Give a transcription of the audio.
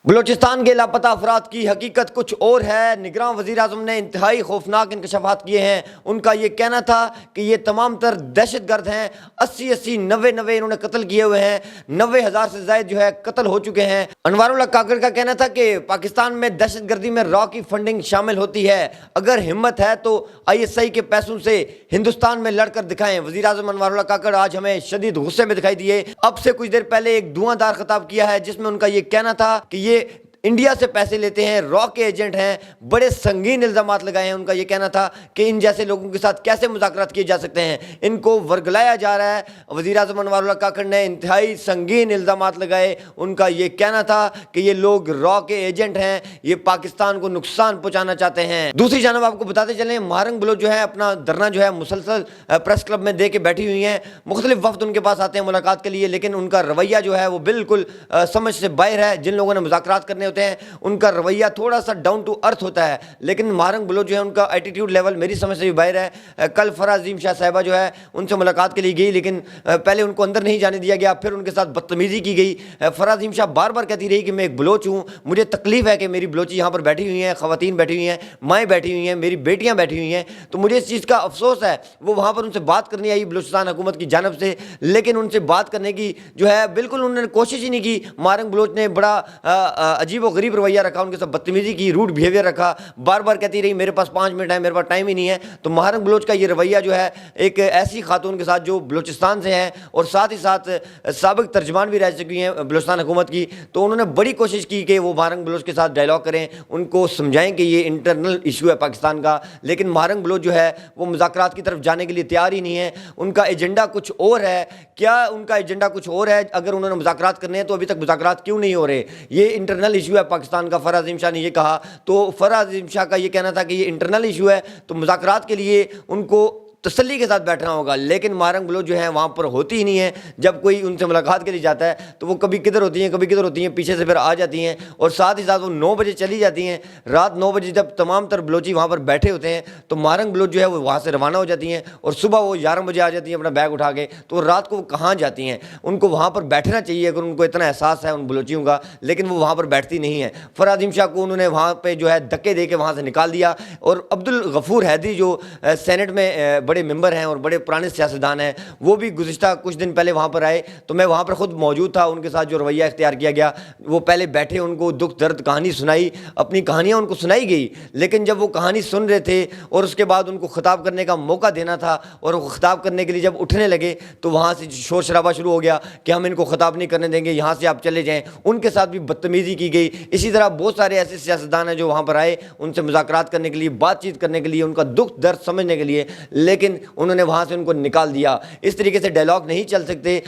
بلوچستان کے لاپتہ افراد کی حقیقت کچھ اور ہے۔ نگراں وزیر اعظم نے انتہائی خوفناک انکشافات کیے ہیں۔ ان کا یہ کہنا تھا کہ یہ تمام تر دہشت گرد ہیں، 90 انہوں نے قتل کیے ہوئے ہیں، 90,000 سے زائد قتل ہو چکے ہیں۔ انوار اللہ کاکڑ کا کہنا تھا کہ پاکستان میں دہشت گردی میں را کی فنڈنگ شامل ہوتی ہے، اگر ہمت ہے تو ISI کے پیسوں سے ہندوستان میں لڑ کر دکھائیں۔ وزیر اعظم انوار اللہ کاکڑ آج ہمیں شدید غصے میں دکھائی دیے۔ اب سے کچھ دیر پہلے ایک دھواں دار خطاب کیا ہے جس میں ان کا یہ کہنا تھا کہ یہ انڈیا سے پیسے لیتے ہیں، را کے ایجنٹ ہیں، بڑے سنگین الزامات لگائے ہیں۔ ان کا یہ کہنا تھا کہ ان جیسے لوگوں کے ساتھ کیسے مذاکرات کیے جا سکتے ہیں، ان کو ورگلایا جا رہا ہے۔ وزیر اعظم انوار اللہ کاکڑ نے انتہائی سنگین الزامات لگائے۔ ان کا یہ کہنا تھا کہ یہ لوگ را کے ایجنٹ ہیں، یہ پاکستان کو نقصان پہنچانا چاہتے ہیں۔ دوسری جانب آپ کو بتاتے چلیں، مہارنگ بلوچ اپنا دھرنا مسلسل پریس کلب میں دے کے بیٹھی ہوئی ہیں۔ مختلف وفد ان کے پاس آتے ہیں ملاقات کے لیے، لیکن ان کا رویہ وہ بالکل سمجھ سے باہر ہے۔ جن لوگوں نے مذاکرات کرنے ہوتے ہیں ان کا رویہ تھوڑا سا ڈاؤن ٹو ارتھ ہوتا ہے، لیکن مہارنگ بلوچ ان کا ایٹیٹیوڈ لیول میری سمجھ سے بھی باہر ہے۔ کل فرح عظیم شاہ صاحبہ ان سے ملاقات کے لیے گئی، لیکن پہلے ان کو اندر نہیں جانے دیا گیا، پھر ان کے ساتھ بدتمیزی کی گئی۔ فرح عظیم شاہ بار بار کہتی رہی کہ میں ایک بلوچ ہوں، مجھے تکلیف ہے کہ میری بلوچی یہاں پر بیٹھی ہوئی ہیں، خواتین بیٹھی ہوئی ہیں، مائیں بیٹھی ہوئی ہیں، میری بیٹیاں بیٹھی ہوئی ہیں، تو مجھے اس چیز کا افسوس ہے۔ وہ وہاں پر ان سے بات کرنے آئی بلوچستان حکومت کی جانب سے، لیکن ان سے بات کرنے کی بالکل انہوں نے کوشش ہی نہیں کی۔ مہارنگ بلوچ نے بڑا عجیب و غریب رویہ رکھا، ان کے ساتھ بدتمیزی کی، روڈ بیہیویئر رکھا، بار بار کہتی رہی میرے پاس 5 منٹ ہے، میرے پاس ٹائم ہی نہیں ہے۔ تو مہارنگ بلوچ کا یہ رویہ ایک ایسی خاتون کے ساتھ جو بلوچستان سے ہیں اور ساتھ ہی ساتھ سابق ترجمان بھی رہ چکی ہیں بلوچستان حکومت کی، تو انہوں نے بڑی کوشش کی کہ وہ مہارنگ بلوچ کے ساتھ ڈائلاگ کریں، ان کو سمجھائیں کہ یہ انٹرنل ایشو ہے پاکستان کا، لیکن مہارنگ بلوچ وہ مذاکرات کی طرف جانے کے لیے تیار ہی نہیں ہے۔ ان کا ایجنڈا کچھ اور ہے۔ کیا ان کا ایجنڈا کچھ اور ہے؟ اگر انہوں نے مذاکرات کرنے ہیں تو ابھی تک مذاکرات کیوں نہیں ہو رہے؟ یہ انٹرنل ایشو ہے پاکستان کا، فرح عظیم شاہ نے یہ کہا۔ تو فرح عظیم شاہ کا یہ کہنا تھا کہ یہ انٹرنل ایشو ہے، تو مذاکرات کے لیے ان کو تسلی کے ساتھ بیٹھنا ہوگا، لیکن مہارنگ بلوچ وہاں پر ہوتی ہی نہیں ہے۔ جب کوئی ان سے ملاقات کے لیے جاتا ہے تو وہ کبھی کدھر ہوتی ہیں، کبھی کدھر ہوتی ہیں، پیچھے سے پھر آ جاتی ہیں، اور ساتھ ہی ساتھ وہ 9 بجے چلی جاتی ہیں۔ رات 9 بجے جب تمام تر بلوچی وہاں پر بیٹھے ہوتے ہیں تو مہارنگ بلوچ وہ وہاں سے روانہ ہو جاتی ہیں، اور صبح وہ 11 بجے آ جاتی ہیں اپنا بیگ اٹھا کے۔ تو رات کو وہ کہاں جاتی ہیں؟ ان کو وہاں پر بیٹھنا چاہیے اگر ان کو اتنا احساس ہے ان بلوچیوں کا، لیکن وہ وہاں پر بیٹھتی نہیں ہیں۔ فرح عظیم شاہ کو انہوں نے وہاں پہ دھکے دے کے وہاں سے نکال دیا، اور عبدالغفور حیدری جو سینٹ میں بڑے ممبر ہیں اور بڑے پرانے سیاستدان ہیں، وہ بھی گزشتہ کچھ دن پہلے وہاں پر آئے، تو میں وہاں پر خود موجود تھا۔ ان کے ساتھ جو رویہ اختیار کیا گیا، وہ پہلے بیٹھے، ان کو دکھ درد کہانی سنائی، اپنی کہانیاں ان کو سنائی گئی، لیکن جب وہ کہانی سن رہے تھے اور اس کے بعد ان کو خطاب کرنے کا موقع دینا تھا، اور وہ خطاب کرنے کے لیے جب اٹھنے لگے تو وہاں سے شور شرابہ شروع ہو گیا کہ ہم ان کو خطاب نہیں کرنے دیں گے، یہاں سے آپ چلے جائیں۔ ان کے ساتھ بھی بدتمیزی کی گئی۔ اسی طرح بہت سارے ایسے سیاستدان ہیں جو وہاں پر آئے ان سے مذاکرات کرنے کے لیے، بات چیت کرنے کے لیے، ان کا دکھ درد سمجھنے کے لیے، لیکن انہوں نے وہاں سے ان کو نکال دیا۔ اس طریقے سے ڈائلاگ نہیں چل سکتے۔